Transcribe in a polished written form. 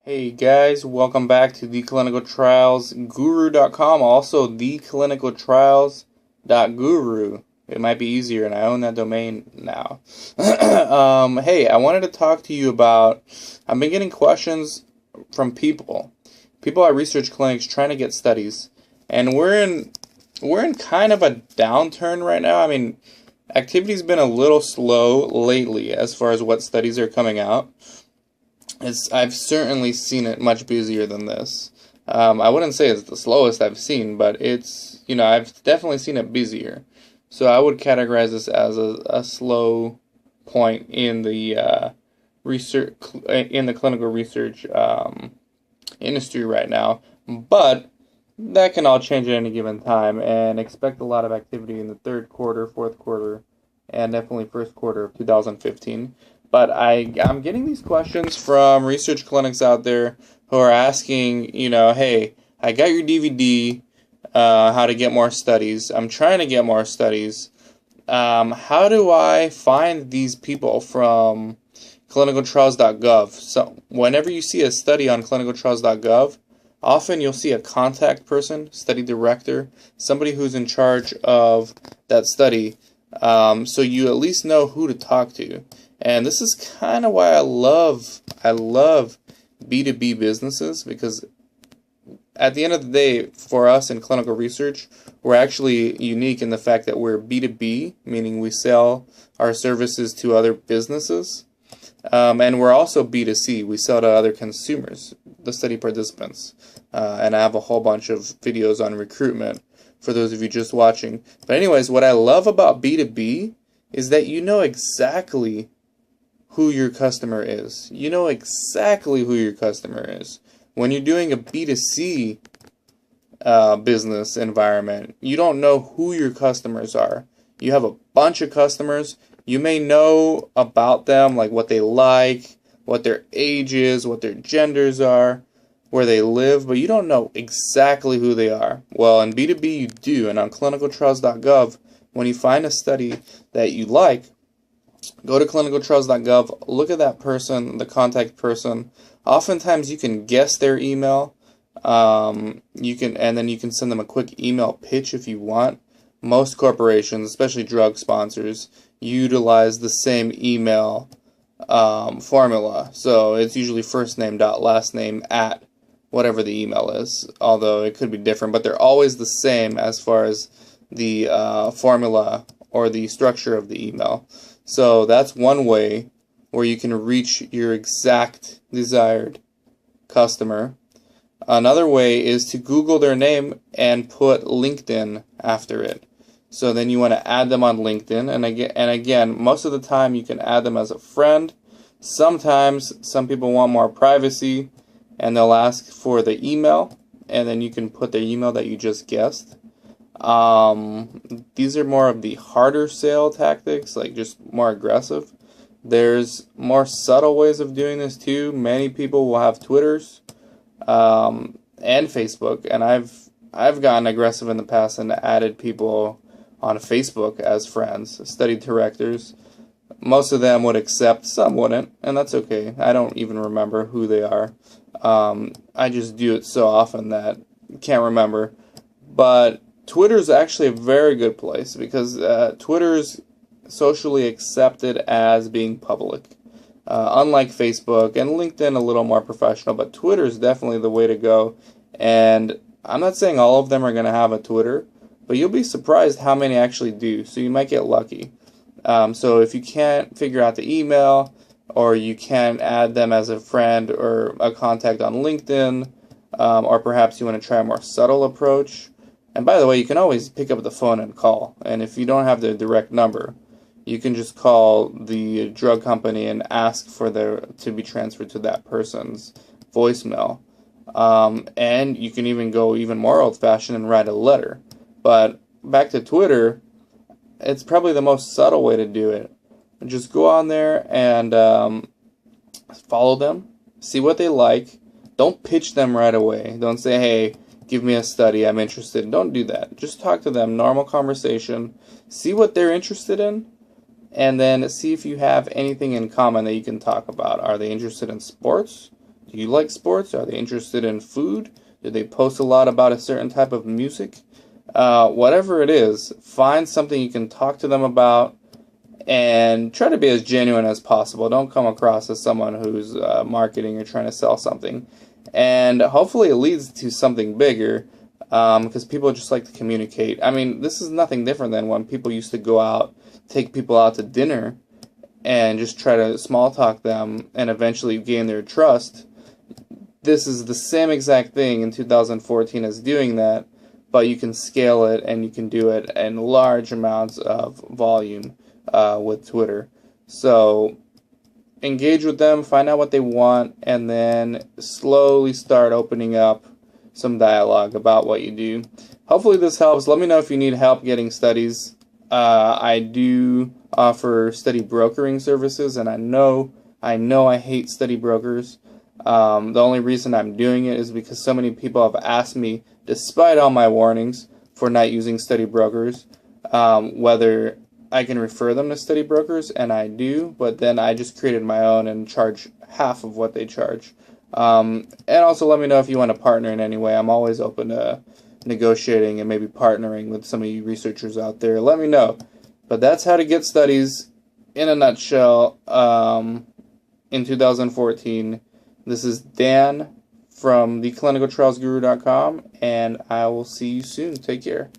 Hey guys, welcome back to theclinicaltrialsguru.com, also theclinicaltrials.guru. It might be easier, and I own that domain now. Hey, I wanted to talk to you about, I've been getting questions from people at research clinics trying to get studies, and we're in kind of a downturn right now. I mean, activity's been a little slow lately as far as what studies are coming out. I've certainly seen it much busier than this. I wouldn't say it's the slowest I've seen, but I've definitely seen it busier. So I would categorize this as a slow point in the research in the clinical research industry right now. But that can all change at any given time, and expect a lot of activity in the third quarter, fourth quarter, and definitely first quarter of 2015. But I'm getting these questions from research clinics out there who are asking, hey, I got your DVD, how to get more studies. I'm trying to get more studies. How do I find these people from clinicaltrials.gov? So whenever you see a study on clinicaltrials.gov, often you'll see a contact person, study director, somebody who's in charge of that study, so you at least know who to talk to. And this is kind of why I love B2B businesses, because at the end of the day, for us in clinical research, we're actually unique in the fact that we're B2B, meaning we sell our services to other businesses. And we're also B2C. We sell to other consumers, the study participants. And I have a whole bunch of videos on recruitment for those of you just watching. But anyways, what I love about B2B is that you know exactly who your customer is. You know exactly who your customer is. When you're doing a B2C business environment, you don't know who your customers are. You have a bunch of customers. You may know about them, like what they like, what their age is, what their genders are, where they live, but you don't know exactly who they are. Well, in B2B you do, and on clinicaltrials.gov, when you find a study that you like, go to clinicaltrials.gov, look at that person, the contact person. Oftentimes you can guess their email. And then you can send them a quick email pitch if you want. Most corporations, especially drug sponsors, utilize the same email formula. So it's usually first name dot last name at whatever the email is, although it could be different, but they're always the same as far as the formula or the structure of the email. So that's one way where you can reach your exact desired customer. Another way is to Google their name and put LinkedIn after it. So then you want to add them on LinkedIn, and again, most of the time you can add them as a friend. Sometimes some people want more privacy, and they'll ask for the email, and then you can put their email that you just guessed. These are more of the harder sale tactics, like just more aggressive. There's more subtle ways of doing this too. Many people will have Twitters and Facebook, and I've gotten aggressive in the past and added people on Facebook as friends, study directors. Most of them would accept, some wouldn't, and that's okay. I don't even remember who they are. I just do it so often that I can't remember. But Twitter is actually a very good place because Twitter is socially accepted as being public. Unlike Facebook and LinkedIn, a little more professional, but Twitter is definitely the way to go. And I'm not saying all of them are going to have a Twitter, but you'll be surprised how many actually do, so you might get lucky. So if you can't figure out the email, or you can't add them as a friend or a contact on LinkedIn, or perhaps you want to try a more subtle approach. And by the way, you can always pick up the phone and call. And if you don't have the direct number, you can just call the drug company and ask for to be transferred to that person's voicemail. And you can even go even more old-fashioned and write a letter. But back to Twitter, it's probably the most subtle way to do it. Just go on there and follow them, see what they like. Don't pitch them right away. Don't say, hey, give me a study, I'm interested. Don't do that. Just talk to them, normal conversation. See what they're interested in, and then see if you have anything in common that you can talk about. Are they interested in sports? Do Do you like sports? Are they interested in food? Do they post a lot about a certain type of music? Whatever it is, find something you can talk to them about and try to be as genuine as possible. Don't come across as someone who's marketing or trying to sell something. And hopefully it leads to something bigger, because people just like to communicate. I mean, this is nothing different than when people used to go out, take people out to dinner, and just try to small talk them and eventually gain their trust. This is the same exact thing in 2014 as doing that, but you can scale it and you can do it in large amounts of volume with Twitter. So engage with them, find out what they want, and then slowly start opening up some dialogue about what you do. Hopefully this helps. Let me know if you need help getting studies. I do offer study brokering services, and I know I hate study brokers. The only reason I'm doing it is because so many people have asked me, despite all my warnings, for not using study brokers, whether I can refer them to study brokers, and I do, but then I just created my own and charge half of what they charge. And also let me know if you want to partner in any way. I'm always open to negotiating and maybe partnering with some of you researchers out there. Let me know. But that's how to get studies in a nutshell in 2014. This is Dan from theclinicaltrialsguru.com, and I will see you soon. Take care.